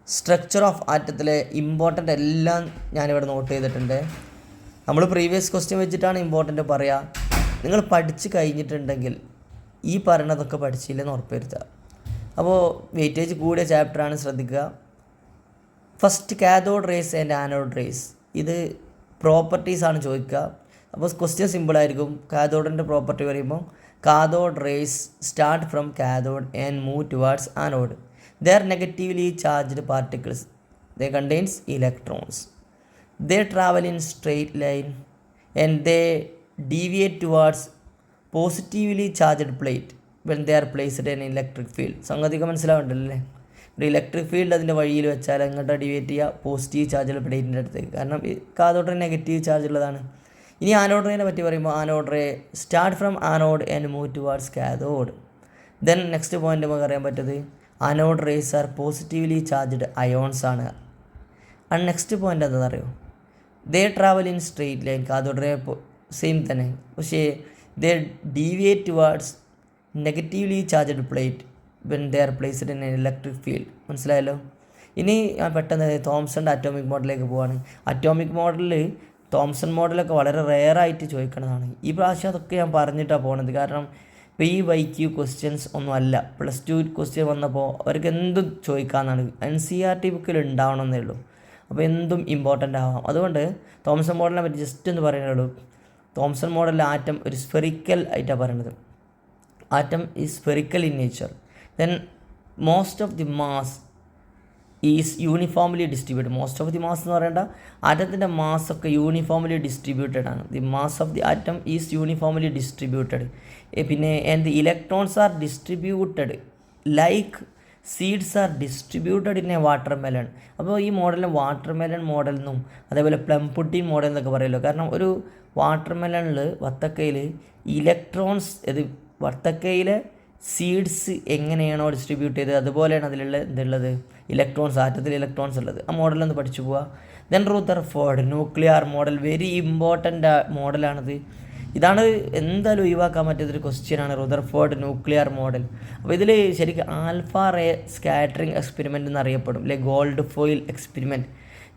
Structure of ആറ്റത്തിലെ important എല്ലാം ഞാനിവിടെ not ചെയ്തിട്ടുണ്ട്. നമ്മൾ പ്രീവിയസ് ക്വസ്റ്റ്യൻ വെച്ചിട്ടാണ് ഇമ്പോർട്ടൻ്റ് പറയുക. നിങ്ങൾ പഠിച്ച് കഴിഞ്ഞിട്ടുണ്ടെങ്കിൽ ഈ പറയണതൊക്കെ പഠിച്ചില്ലെന്ന് ഉറപ്പുവരുത്തുക. അപ്പോൾ വെയിറ്റേജ് കൂടിയ ചാപ്റ്ററാണ്, ശ്രദ്ധിക്കുക. First cathode rays and anode rays, ഇത് പ്രോപ്പർട്ടീസാണ് ചോദിക്കുക. അപ്പോൾ ക്വസ്റ്റ്യൻ സിമ്പിളായിരിക്കും. കാഥോഡിൻ്റെ പ്രോപ്പർട്ടി പറയുമ്പോൾ cathode rays start from cathode and move towards anode. They are negatively charged particles. They contains electrons. They travel in straight line and they deviate towards positively charged plate when they are placed in electric field. സംഗതിക്ക് മനസ്സിലാവുന്നുണ്ടല്ലേ? ഒരു electric field അതിൻ്റെ വഴിയിൽ വെച്ചാൽ എങ്ങോട്ട് ഡിവേറ്റ് ചെയ്യുക? Positive ചാർജുള്ള പ്ലേറ്റിൻ്റെ അടുത്തേക്ക്. കാരണം cathode negative charge ഉള്ളതാണ്. ഇനി ആനോഡ് റേനെ പറ്റി പറയുമ്പോൾ anode ray start from anode and move towards cathode. Then next point നമുക്ക് അറിയാൻ പറ്റത് anode rays are positively charged ions ആണ്. ആൻഡ് നെക്സ്റ്റ് പോയിൻ്റ് എന്താണെന്ന് അറിയോ? They travel in straight line. Cathode ray same തന്നെ, പക്ഷേ they deviate towards negatively charged plate when they are placed in electric field. മനസ്സിലായല്ലോ? ഇനി ഞാൻ പെട്ടെന്ന് തോംസൻ്റെ അറ്റോമിക് മോഡലിലേക്ക് പോവാണ്. അറ്റോമിക് മോഡലിൽ തോംസൺ മോഡലൊക്കെ വളരെ റെയറായിട്ട് ചോദിക്കുന്നതാണ്. ഈ പ്രാവശ്യം അതൊക്കെ ഞാൻ പറഞ്ഞിട്ടാണ് പോകുന്നത്. കാരണം PYQ ക്വസ്റ്റ്യൻസ് ഒന്നും അല്ല. +2 ക്വസ്റ്റ്യൻ വന്നപ്പോൾ അവർക്ക് എന്തും ചോദിക്കാമെന്നാണ്. NCERT ബുക്കിൽ ഉണ്ടാവണമെന്നേ ഉള്ളൂ. അപ്പോൾ എന്തും ഇമ്പോർട്ടൻ്റ് ആവാം. അതുകൊണ്ട് തോംസൺ മോഡലിനെ പറ്റി ജസ്റ്റ് ഒന്ന് പറയുന്നുള്ളൂ. തോംസൺ മോഡലിൽ ആറ്റം ഒരു സ്ഫെറിക്കൽ ആയിട്ടാണ് പറയുന്നത്. Atom is spherical in nature. Then most of the mass is uniformly distributed. Most of the mass എന്ന് പറയേണ്ട, ആറ്റത്തിൻ്റെ മാസൊക്കെ യൂണിഫോംലി ഡിസ്ട്രിബ്യൂട്ടഡ് ആണ്. The mass of the atom is uniformly distributed. പിന്നെ and the electrons are distributed like seeds are distributed in a watermelon. അപ്പോൾ ഈ മോഡലിന് water melon model എന്നും അതേപോലെ പ്ലം പുഡിംഗ് മോഡൽ എന്നൊക്കെ പറയുമല്ലോ. കാരണം ഒരു വാട്ടർ മെലണിൽ വത്തക്കയിൽ ഇലക്ട്രോൺസ്, ഇത് വത്തക്കയിലെ സീഡ്സ് എങ്ങനെയാണോ ഡിസ്ട്രിബ്യൂട്ട് ചെയ്തത് അതുപോലെയാണ് അതിലുള്ള എന്തുള്ളത്, ഇലക്ട്രോൺസ്, ആറ്റത്തിൽ ഇലക്ട്രോൺസ് ഉള്ളത്. ആ മോഡലൊന്ന് പഠിച്ചു പോവുക. Then Rutherford nuclear model, very important മോഡലാണിത്. ഇതാണ് എന്തായാലും ഒഴിവാക്കാൻ പറ്റിയൊരു ക്വസ്റ്റ്യനാണ് റുദർഫോർഡ് ന്യൂക്ലിയർ മോഡൽ. അപ്പോൾ ഇതിൽ ശരിക്കും ആൽഫ റേ സ്കാറ്ററിങ് എക്സ്പെരിമെൻ്റ് എന്നറിയപ്പെടും, അല്ലെ ഗോൾഡ് ഫോയിൽ എക്സ്പെരിമെൻറ്റ്.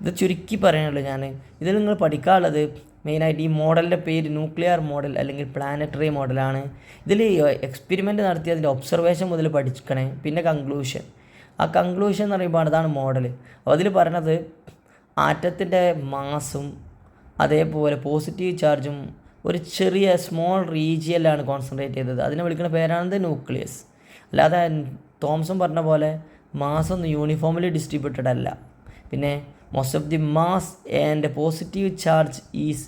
ഇത് ചുരുക്കി പറയാനുള്ളൂ ഞാൻ. ഇതിൽ നിങ്ങൾ പഠിക്കാനുള്ളത് മെയിനായിട്ട് ഈ മോഡലിൻ്റെ പേര് ന്യൂക്ലിയർ മോഡൽ അല്ലെങ്കിൽ പ്ലാനറ്ററി മോഡലാണ്. ഇതിൽ എക്സ്പെരിമെൻറ്റ് നടത്തി അതിൻ്റെ ഒബ്സർവേഷൻ മുതൽ പഠിക്കണേ. പിന്നെ കൺക്ലൂഷൻ. ആ കൺക്ലൂഷൻ എന്ന് പറയുമ്പോൾ അതാണ് മോഡൽ. അപ്പോൾ അതിൽ പറയണത് ആറ്റത്തിൻ്റെ മാസും അതേപോലെ പോസിറ്റീവ് ചാർജും ഒരു ചെറിയ സ്മോൾ റീജിയനിലാണ് കോൺസെൻട്രേറ്റ് ചെയ്തത്. അതിനെ വിളിക്കുന്ന പേരാണത് ന്യൂക്ലിയസ്. അല്ലാതെ തോംസൺ പറഞ്ഞ പോലെ മാസ് ഒന്നും യൂണിഫോംലി ഡിസ്ട്രിബ്യൂട്ടഡ് അല്ല. പിന്നെ most of the mass and positive charge is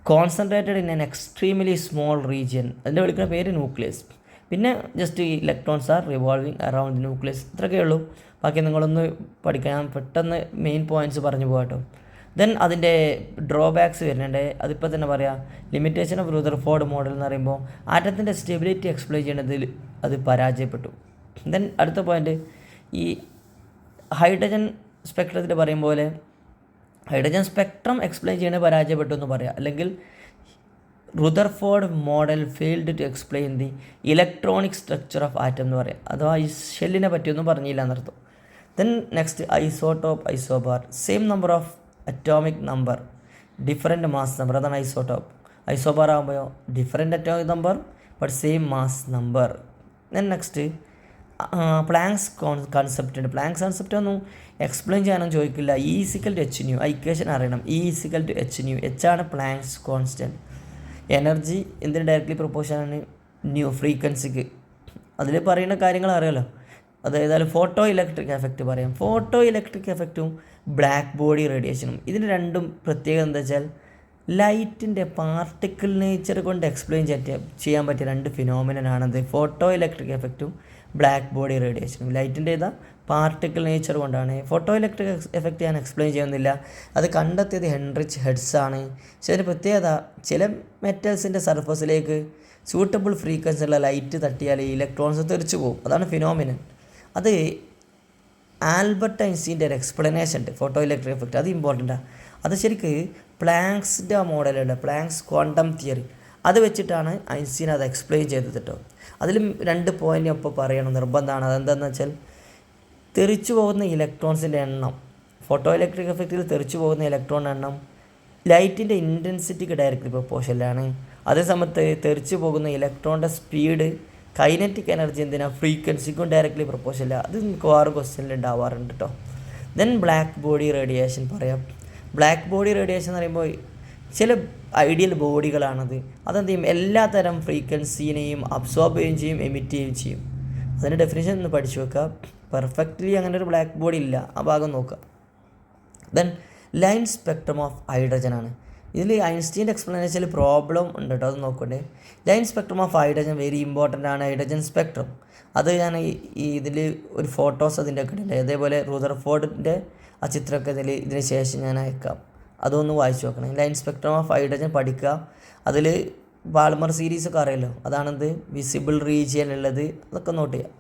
concentrated in an extremely small region. അതിൻ്റെ വിളിക്കുന്ന പേര് ന്യൂക്ലിയസ്. പിന്നെ just electrons are revolving around the nucleus. ഇത്രയൊക്കെ ഉള്ളൂ. ബാക്കി നിങ്ങളൊന്ന് പഠിക്കാൻ, ഞാൻ പെട്ടെന്ന് മെയിൻ പോയിൻറ്റ്സ് പറഞ്ഞു പോകാട്ടോ. ദെൻ അതിൻ്റെ ഡ്രോബാക്സ് വരുന്നുണ്ട്. അതിപ്പോൾ തന്നെ പറയാം. ലിമിറ്റേഷൻ ഓഫ് റുദർഫോർഡ് മോഡൽ എന്ന് പറയുമ്പോൾ ആറ്റത്തിൻ്റെ സ്റ്റെബിലിറ്റി എക്സ്പ്ലെയിൻ ചെയ്യുന്നതിൽ അത് പരാജയപ്പെട്ടു. ദെൻ അടുത്ത പോയിൻ്റ്, ഈ ഹൈഡ്രജൻ സ്പെക്ട്രത്തിൽ പറയും പോലെ ഹൈഡ്രജൻ സ്പെക്ട്രം എക്സ്പ്ലെയിൻ ചെയ്യുന്നത് പരാജയപ്പെട്ടു എന്ന് പറയാം. അല്ലെങ്കിൽ Rutherford model failed to explain the electronic structure of atom എന്ന് പറയാം. അഥവാ ഈ ഷെല്ലിനെ പറ്റിയൊന്നും പറഞ്ഞില്ല എന്നർത്ഥം. Then next isotope, isobar, same number of atomic number, different mass number, അതാണ് ഐസോട്ടോപ്പ്. ഐസോബാർ ആകുമ്പോഴോ different atomic number but same mass number. Then next Planck's concept ഉണ്ട്. പ്ലാങ്ക്സ് കൺസെപ്റ്റ് ഒന്നും എക്സ്പ്ലെയിൻ ചെയ്യാനൊന്നും ചോദിക്കില്ല. E=h/nu, ആ ഇക്വേഷൻ അറിയണം. E=h/nu. h ആണ് Planck's constant. Energy എന്തിന് ഡയറക്റ്റ്ലി പ്രൊപ്പോർഷനാണ്? ന്യൂ ഫ്രീക്വൻസിക്ക്. അതിൽ പറയുന്ന കാര്യങ്ങൾ അറിയാമല്ലോ. അതായത് ഫോട്ടോ ഇലക്ട്രിക് എഫക്റ്റ് പറയാം. ഫോട്ടോ ഇലക്ട്രിക് എഫക്റ്റും ബ്ലാക്ക് ബോഡി റേഡിയേഷനും, ഇതിന് രണ്ടും പ്രത്യേകത എന്താ വെച്ചാൽ ലൈറ്റിൻ്റെ പാർട്ടിക്കിൾ നേച്ചർ കൊണ്ട് എക്സ്പ്ലെയിൻ ചെയ്യാൻ പറ്റിയ രണ്ട് ഫിനോമിനനാണത്. ഫോട്ടോ ഇലക്ട്രിക് എഫക്റ്റും ബ്ലാക്ക് ബോഡി റേഡിയേഷനും. ലൈറ്റിൻ്റെ ഏതാ പാർട്ടിക്കിൾ നേച്ചർ കൊണ്ടാണ്. ഫോട്ടോ ഇലക്ട്രിക് എഫക്റ്റ് ഞാൻ എക്സ്പ്ലെയിൻ ചെയ്യുന്നില്ല. അത് കണ്ടെത്തിയത് ഹെൻറിച്ച് ഹെഡ്സ് ആണ്. പക്ഷേ അതിൻ്റെ പ്രത്യേകത, ചില മെറ്റൽസിൻ്റെ സർഫസിലേക്ക് സൂട്ടബിൾ ഫ്രീക്വൻസി ഉള്ള ലൈറ്റ് തട്ടിയാൽ ഇലക്ട്രോൺസ് തെറിച്ചു പോകും. അതാണ് ഫിനോമിനൻ. അത് ആൽബർട്ട് ഐൻസ്റ്റീൻ്റെ ഒരു എക്സ്പ്ലനേഷൻ ഉണ്ട് ഫോട്ടോ ഇലക്ട്രിക് എഫക്റ്റ്. അത് ഇമ്പോർട്ടൻ്റാണ്. അത് ശരിക്ക് പ്ലാങ്ക്സിൻ്റെ മോഡലുണ്ട്, പ്ലാങ്ക്സ് ക്വാണ്ടം തിയറി. അത് വെച്ചിട്ടാണ് ഐൻസ്റ്റീൻ അത് എക്സ്പ്ലെയിൻ ചെയ്തത് കേട്ടോ. അതിലും 2 പോയിൻ്റ് ഇപ്പോൾ പറയണം, നിർബന്ധമാണ്. അതെന്താണെന്ന് വെച്ചാൽ തെറിച്ചു പോകുന്ന ഇലക്ട്രോൺസിൻ്റെ എണ്ണം, ഫോട്ടോ ഇലക്ട്രിക് എഫക്റ്റിൽ തെറിച്ചു പോകുന്ന ഇലക്ട്രോൺ എണ്ണം ലൈറ്റിൻ്റെ ഇൻറ്റൻസിറ്റിക്ക് ഡയറക്റ്റ്ലി പ്രൊപ്പോർഷനിലാണ്. അതേസമയത്ത് തെറിച്ചു പോകുന്ന ഇലക്ട്രോണിൻ്റെ സ്പീഡ് കൈനറ്റിക് എനർജി ഫ്രീക്വൻസിക്കും ഡയറക്റ്റ്ലി പ്രൊപ്പോർഷനില്ല. അത് മിക്കവാറും ക്വസ്റ്റ്യനിൽ ഉണ്ടാവാറുണ്ട് കേട്ടോ. ദെൻ ബ്ലാക്ക് ബോഡി റേഡിയേഷൻ പറയാം. ബ്ലാക്ക് ബോഡി റേഡിയേഷൻ എന്ന് പറയുമ്പോൾ ചില ഐഡിയൽ ബോഡികളാണത്. അതെന്ത് ചെയ്യും, എല്ലാ തരം ഫ്രീക്വൻസീനെയും അബ്സോർബ് ചെയ്യുകയും ചെയ്യും, എമിറ്റ് ചെയ്യുകയും ചെയ്യും. അതിൻ്റെ ഡെഫിനേഷൻ ഒന്ന് പഠിച്ചു വെക്കുക. പെർഫെക്റ്റ്ലി അങ്ങനെ ഒരു ബ്ലാക്ക് ബോഡി ഇല്ല, ആ ഭാഗം നോക്കുക. Then line spectrum of hydrogen ആണ്. ഇതിൽ ഐൻസ്റ്റീൻ്റെ എക്സ്പ്ലനേഷനിൽ പ്രോബ്ലം ഉണ്ട് കേട്ടോ, അത് നോക്കണ്ടേ. Line spectrum of hydrogen very important ആണ്. ഹൈഡ്രജൻ സ്പെക്ട്രം അത് ഞാൻ ഇതിൽ ഒരു ഫോട്ടോസ് അതിൻ്റെ ഒക്കെ ഉണ്ട്. അതേപോലെ റൂദർഫോർഡിൻ്റെ ആ ചിത്രമൊക്കെ ഇതിന് ശേഷം ഞാൻ അയക്കാം, അതൊന്ന് വായിച്ചു നോക്കണം. ലൈൻ സ്പെക്ട്രം ഓഫ് ഹൈഡ്രജൻ പഠിക്കുക. അതിൽ ബാൾമർ സീരീസൊക്കെ അറിയാമല്ലോ, അതാണെന്ത് വിസിബിൾ റീജിയൻ ഉള്ളത്, അതൊക്കെ നോട്ട് ചെയ്യുക.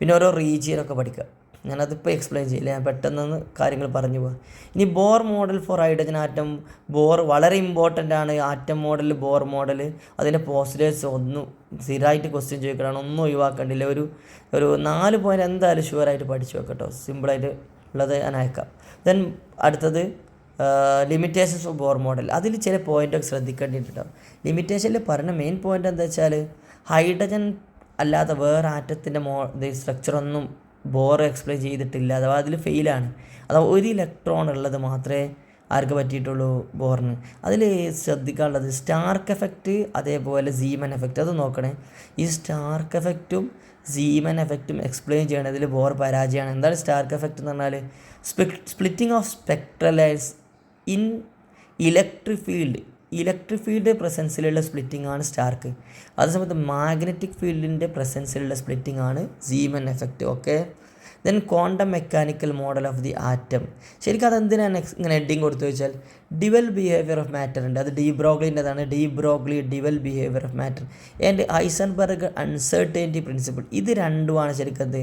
പിന്നെ ഓരോ റീജിയനൊക്കെ പഠിക്കുക. ഞാനതിപ്പോൾ എക്സ്പ്ലെയിൻ ചെയ്യില്ല, ഞാൻ പെട്ടെന്ന് കാര്യങ്ങൾ പറഞ്ഞു പോകാം. ഇനി Bohr model for hydrogen atom. Bohr വളരെ ഇമ്പോർട്ടൻ്റ് ആണ്. ആറ്റം മോഡൽ, ബോർ മോഡൽ, അതിൻ്റെ പോസിറ്റീവ്സ് ഒന്നും സ്ഥിരമായിട്ട് ക്വസ്റ്റ്യൻ ചോദിക്കണം, ഒന്നും ഒഴിവാക്കേണ്ടില്ല. ഒരു 4 പോയിൻ്റ് എന്തായാലും ഷുവറായിട്ട് പഠിച്ചു വെക്കട്ടോ, സിമ്പിളായിട്ട് ഉള്ളത് ഞാൻ അയക്കാം. ദെൻ അടുത്തത് ലിമിറ്റേഷൻസ് ഓഫ് ബോർ മോഡൽ. അതിൽ ചില പോയിൻ്റൊക്കെ ശ്രദ്ധിക്കേണ്ടിയിട്ടുണ്ടാവും. ലിമിറ്റേഷനിൽ പറയുന്ന മെയിൻ പോയിൻ്റ് എന്താ വെച്ചാൽ ഹൈഡ്രജൻ അല്ലാത്ത വേറെ ആറ്റത്തിൻ്റെ സ്ട്രക്ചറൊന്നും ബോർ എക്സ്പ്ലെയിൻ ചെയ്തിട്ടില്ല, അഥവാ അതിൽ ഫെയിലാണ്. അഥവാ ഒരു ഇലക്ട്രോൺ ഉള്ളത് മാത്രമേ ആർക്ക് പറ്റിയിട്ടുള്ളൂ, ബോറിന്. അതിൽ ശ്രദ്ധിക്കാനുള്ളത് സ്റ്റാർക്ക് എഫക്റ്റ്, അതേപോലെ സീമൻ എഫക്റ്റ്, അത് നോക്കണേ. ഈ സ്റ്റാർക്ക് എഫക്റ്റും സീമൻ എഫക്റ്റും എക്സ്പ്ലെയിൻ ചെയ്യണതിൽ ബോർ പരാജയമാണ്. എന്താണ് സ്റ്റാർക്ക് എഫക്റ്റ് എന്ന് പറഞ്ഞാൽ splitting of spectral lines in electric field പ്രസൻസിലുള്ള സ്പ്ലിറ്റിംഗ് ആണ് സ്റ്റാർക്ക്. അതേസമയത്ത് മാഗ്നറ്റിക് ഫീൽഡിൻ്റെ പ്രസൻസിലുള്ള സ്പ്ലിറ്റിംഗ് ആണ് Zeeman effect. Okay. Then quantum mechanical model of the atom. ശരിക്കും അതെന്തിനാണ് ഇങ്ങനെ ഹെഡിങ് കൊടുത്തു വെച്ചാൽ ഡിവൽ ബിഹേവിയർ ഓഫ് മാറ്റർ ഉണ്ട്. അത് ഡി ബ്രോഗ്ലിൻ്റെതാണ്. Dual behaviour of matter and Heisenberg uncertainty principle. ഇത് രണ്ടുമാണ് ശരിക്കും അത്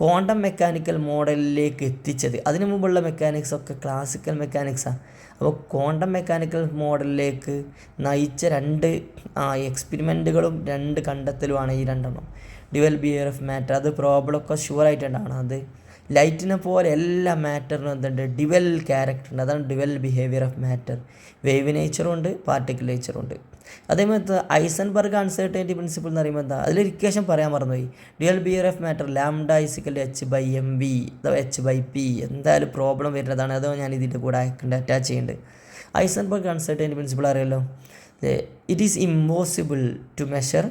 ക്വാണ്ടം മെക്കാനിക്കൽ മോഡലിലേക്ക് എത്തിച്ചത്. അതിനു മുമ്പുള്ള മെക്കാനിക്സ് ഒക്കെ ക്ലാസിക്കൽ മെക്കാനിക്സാണ്. അപ്പോൾ ക്വാണ്ടം മെക്കാനിക്കൽ മോഡലിലേക്ക് നയിച്ച 2 എക്സ്പെരിമെൻറ്റുകളും 2 കണ്ടെത്തലുമാണ് ഈ 2 ഡിവൽ ബിഹേവിയർ ഓഫ് മാറ്റർ. അത് പ്രോബ്ലമൊക്കെ ഷുവറായിട്ടുണ്ടാണ്. അത് ലൈറ്റിനെ പോലെ എല്ലാ മാറ്ററിനും എന്തുണ്ട്, ഡിവൽ ക്യാരക്ടർ ഉണ്ട്. അതാണ് dual behaviour of matter. Wave നേച്ചറും ഉണ്ട്, പാർട്ടിക്കിൾ നേച്ചറും ഉണ്ട്. അതേമാതിരി ഹൈസൻബർഗ് അൺസർട്ടനിറ്റി പ്രിൻസിപ്പിൾ എന്ന് പറയുമ്പോൾ എന്താ, അതിലൊരു ഇക്വേഷൻ പറയാൻ മറന്നുപോയി. Dual behaviour of matter λ=h/mv അഥവാ h/p. എന്തായാലും പ്രോബ്ലം വരുന്നതാണ്, അതോ ഞാൻ ഇതിൻ്റെ കൂടെ അറ്റാച്ച് ചെയ്യുന്നുണ്ട്. ഹൈസൻബർഗ് അൺസർട്ടനിറ്റി പ്രിൻസിപ്പിൾ അറിയാലോ. It is impossible to measure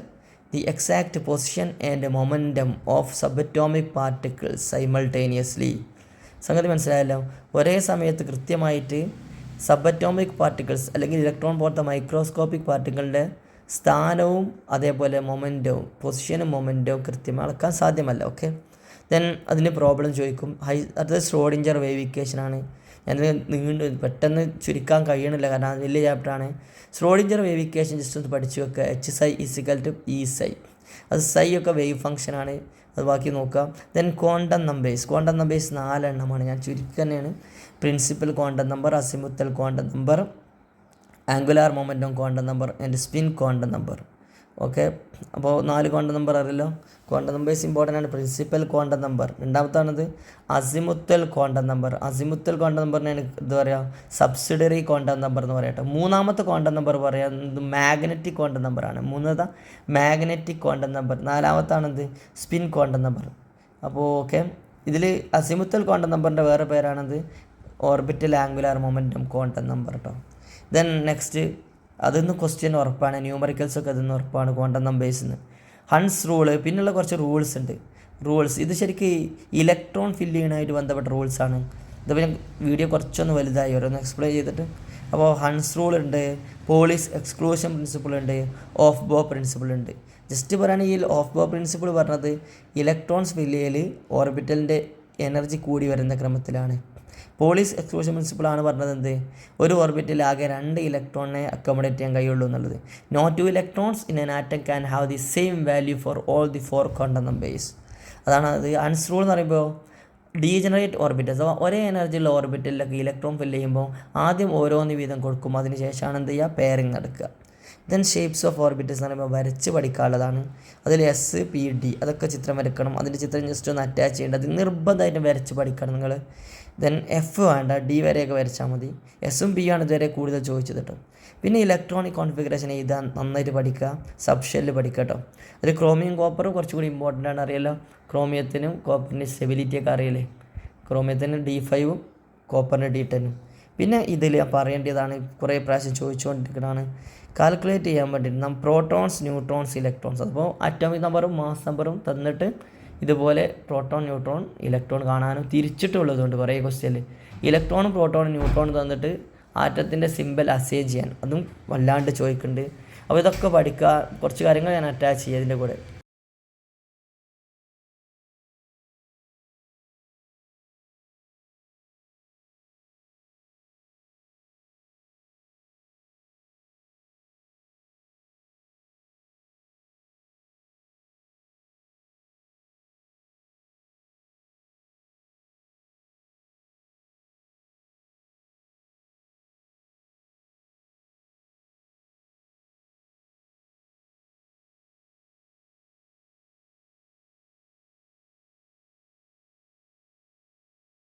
the exact position and momentum of subatomic particles simultaneously. സംഗതി മനസ്സിലായല്ലോ. ഒരേ സമയത്ത് കൃത്യമായിട്ട് സബറ്റോമിക് പാർട്ടിക്കിൾസ് അല്ലെങ്കിൽ ഇലക്ട്രോൺ പോലത്തെ മൈക്രോസ്കോപ്പിക് പാർട്ടിക്കിളിൻ്റെ സ്ഥാനവും അതേപോലെ മൊമെൻറ്റവും, പൊസിഷനും മൊമെൻറ്റവും കൃത്യമായി അളക്കാൻ സാധ്യമല്ല. ഓക്കെ. ദെൻ അതിന് പ്രോബ്ലം ചോദിക്കും. അടുത്തത് ശ്രോഡിഞ്ചർ വേവ് ഇക്വേഷനാണ്. ഞാനത് പെട്ടെന്ന് ചുരുക്കാൻ കഴിയണില്ല, കാരണം അത് വലിയ ചാപ്റ്ററാണ്. ശ്രോഡിഞ്ചർ വേവ് ഇക്വേഷൻ ജസ്റ്റ് ഒന്ന് പഠിച്ചു വെക്കുക. H(psi)=E(psi). അത് സൈ ഒക്കെ വേവ് ഫംഗ്ഷനാണ്, അത് ബാക്കി നോക്കാം. ദെൻ ക്വാണ്ടം നമ്പേഴ്സ് 4 എണ്ണമാണ്, ഞാൻ ചുരുക്കി തന്നെയാണ്. Principal quantum number, azimuthal quantum number, angular momentum quantum number and spin quantum number. Okay. അപ്പോൾ 4 ക്വാണ്ടം നമ്പർ അറിയല്ലോ. ക്വാണ്ടം നമ്പേഴ്സ് ഇമ്പോർട്ടൻ്റ് ആണ്. പ്രിൻസിപ്പൽ ക്വാണ്ടം നമ്പർ, രണ്ടാമത്താണത് azimuthal quantum number. Azimuthal quantum നമ്പറിനാണ് എന്താ പറയുക, സബ്സിഡറി ക്വാണ്ടം നമ്പർ എന്ന് പറയട്ടെ. മൂന്നാമത്തെ ക്വാണ്ടം നമ്പർ പറയുന്നത് മാഗ്നറ്റിക് ക്വാണ്ടം നമ്പറാണ്. മൂന്നതാ മാഗ്നറ്റിക് ക്വാണ്ടം നമ്പർ. നാലാമത്താണത് സ്പിൻ ക്വാണ്ടം നമ്പർ. അപ്പോൾ ഓക്കെ, ഇതിൽ അസിമുത്തൽ ക്വാണ്ടം നമ്പറിൻ്റെ വേറെ പേരാണത് orbital angular momentum quantum number കേട്ടോ. ദെൻ നെക്സ്റ്റ്, അതൊന്ന് ക്വസ്റ്റ്യൻ ഉറപ്പാണ്, ന്യൂമറിക്കൽസൊക്കെ അതൊന്ന് ഉറപ്പാണ് ക്വാണ്ടം നമ്പേഴ്സിന്. ഹൺസ് റൂള്, പിന്നെയുള്ള കുറച്ച് റൂൾസ് ഉണ്ട്. ഇത് ശരിക്കും ഇലക്ട്രോൺ ഫില്ല് ചെയ്യാനായിട്ട് ബന്ധപ്പെട്ട റൂൾസാണ്. ഇതിപ്പോൾ ഞാൻ വീഡിയോ കുറച്ചൊന്ന് വലുതായി ഓരോന്ന് എക്സ്പ്ലെയിൻ ചെയ്തിട്ട്. അപ്പോൾ ഹൺസ് റൂൾ ഉണ്ട്, പോളിസ് എക്സ്ക്ലൂഷൻ പ്രിൻസിപ്പിൾ ഉണ്ട്, ഓഫ് ബോ പ്രിൻസിപ്പിൾ ഉണ്ട്. ജസ്റ്റ് പറയുകയാണെങ്കിൽ ഓഫ് ബോ പ്രിൻസിപ്പിൾ പറഞ്ഞത് ഇലക്ട്രോൺസ് ഫില്ല് ചെയ്യൽ ഓർബിറ്റലിൻ്റെ എനർജി കൂടി വരുന്ന ക്രമത്തിലാണ്. പോളിസ് എക്സ്ക്ലൂഷൻ പ്രിൻസിപ്പിളാണ് പറഞ്ഞത് എന്ത്, ഒരു ഓർബിറ്റിൽ ആകെ 2 ഇലക്ട്രോണിനെ അക്കോമഡേറ്റ് ചെയ്യാൻ കഴിയുള്ളൂ എന്നുള്ളത്. No 2 electrons in an atom can have the same value for all the 4 quantum numbers. അതാണ് അത്. ഹൺസ് റൂൾ എന്ന് പറയുമ്പോൾ ഡീജനറേറ്റ് ഓർബിറ്റൽസ്, അഥവാ ഒരേ എനർജിയുള്ള ഓർബിറ്റലിലൊക്കെ ഇലക്ട്രോൺ ഫില്ല് ചെയ്യുമ്പോൾ ആദ്യം ഓരോന്ന് വീതം കൊടുക്കും, അതിന് ശേഷമാണ് എന്ത് ചെയ്യുക, പെയറിങ് നടക്കുക. ദെൻ ഷേപ്സ് ഓഫ് ഓർബിറ്റൽസ് എന്ന് പറയുമ്പോൾ വരച്ച് പഠിക്കാനുള്ളതാണ്. അതിൽ എസ് പി ഡി അതൊക്കെ ചിത്രം വരക്കണം. അതിൻ്റെ ചിത്രം ജസ്റ്റ് ഒന്ന് അറ്റാച്ച് ചെയ്യേണ്ടത്, അത് നിർബന്ധമായിട്ടും വരച്ച് പഠിക്കണം നിങ്ങൾ. ദെൻ എഫ് വേണ്ട, ഡി വരെയൊക്കെ വരച്ചാൽ മതി. എസും പി ആണ് ഇതുവരെ കൂടുതൽ ചോദിച്ചത് കേട്ടോ. പിന്നെ ഇലക്ട്രോണിക് കോൺഫിഗറേഷൻ എഴുതാൻ നന്നായിട്ട് പഠിക്കുക, സബ്ഷെല്ല് പഠിക്കുക കേട്ടോ. അതിൽ ക്രോമിയം കോപ്പറും കുറച്ചുകൂടി ഇമ്പോർട്ടൻ്റ് ആണ്, അറിയാലോ. ക്രോമിയത്തിനും കോപ്പറിൻ്റെ സ്റ്റെബിലിറ്റിയൊക്കെ അറിയില്ലേ. ക്രോമിയത്തിന് D5 കോപ്പറിന് D10. പിന്നെ ഇതിൽ പറയേണ്ടതാണ്, കുറേ പ്രാവശ്യം ചോദിച്ചുകൊണ്ടിരിക്കുന്നതാണ്, കാൽക്കുലേറ്റ് ചെയ്യാൻ വേണ്ടിയിട്ട് നാം പ്രോട്ടോൺസ്, ന്യൂട്രോൺസ്, ഇലക്ട്രോൺസ്, അപ്പോൾ അറ്റോമിക് നമ്പറും മാസ് നമ്പറും തന്നിട്ട് ഇതുപോലെ പ്രോട്ടോൺ, ന്യൂട്രോൺ, ഇലക്ട്രോൺ കാണാനും തിരിച്ചിട്ടുള്ളതുകൊണ്ട് കുറേ ക്വസ്റ്റ്യനിൽ ഇലക്ട്രോണും പ്രോട്ടോണും ന്യൂട്രോണും തന്നിട്ട് ആറ്റത്തിൻ്റെ സിമ്പൽ അസൈൻ ചെയ്യാൻ അതും വല്ലാണ്ട് ചോദിക്കുന്നുണ്ട്. അപ്പോൾ ഇതൊക്കെ പഠിക്കുക. കുറച്ച് കാര്യങ്ങൾ ഞാൻ അറ്റാച്ച് ചെയ്യുക ഇതിൻ്റെ കൂടെ.